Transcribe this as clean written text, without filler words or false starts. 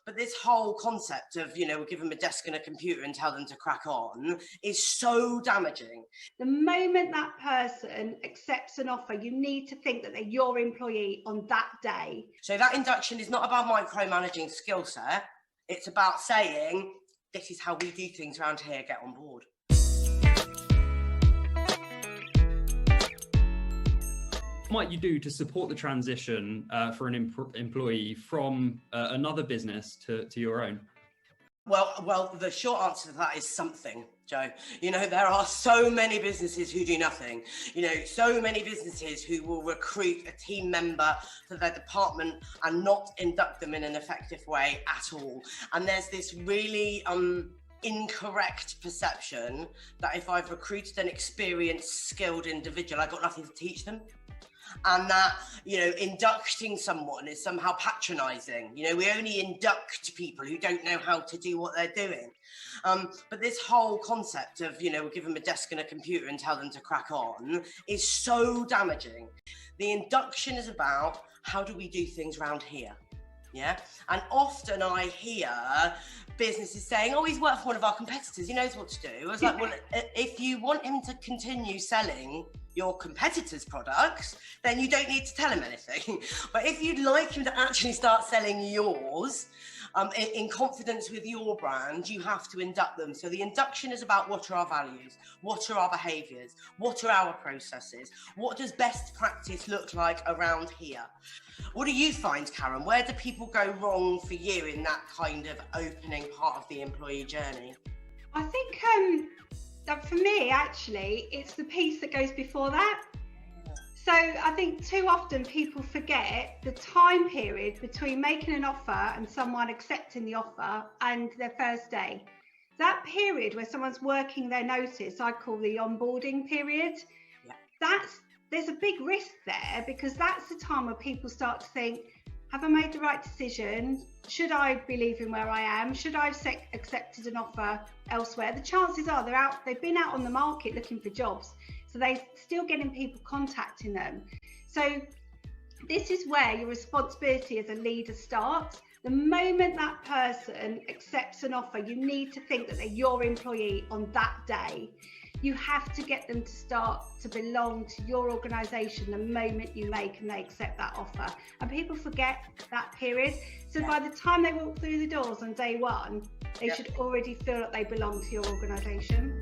But this whole concept of, we'll give them a desk and a computer and tell them to crack on is so damaging. The moment that person accepts an offer, you need to think that they're your employee on that day. So that induction is not about micromanaging skill set. It's about saying, this is how we do things around here, get on board. What might you do to support the transition for an employee from another business to your own? Well, the short answer to that is something, Joe. There are so many businesses who do nothing. So many businesses who will recruit a team member for their department and not induct them in an effective way at all. And there's this really incorrect perception that if I've recruited an experienced, skilled individual, I've got nothing to teach them. And that, inducting someone is somehow patronising. We only induct people who don't know how to do what they're doing. But this whole concept of, we'll give them a desk and a computer and tell them to crack on is so damaging. The induction is about, how do we do things around here? Yeah. And often I hear businesses saying, he's worked for one of our competitors, he knows what to do. I was like, well, if you want him to continue selling your competitors' products, then you don't need to tell him anything. But if you'd like him to actually start selling yours in confidence with your brand, you have to induct them. So the induction is about, what are our values? What are our behaviours? What are our processes? What does best practice look like around here? What do you find, Karen? Where do people go wrong for you in that kind of opening part of the employee journey? I think that for me, actually, it's the piece that goes before that. So I think too often people forget the time period between making an offer and someone accepting the offer and their first day. That period where someone's working their notice, I call the onboarding period. Yeah. There's a big risk there, because that's the time where people start to think, have I made the right decision? Should I be leaving where I am? Should I have accepted an offer elsewhere? The chances are they've been out on the market looking for jobs, so they're still getting people contacting them. So this is where your responsibility as a leader starts. The moment that person accepts an offer, you need to think that they're your employee on that day. You have to get them to start to belong to your organisation the moment you make and they accept that offer. And people forget that period. So by the time they walk through the doors on day one, they should already feel that they belong to your organisation.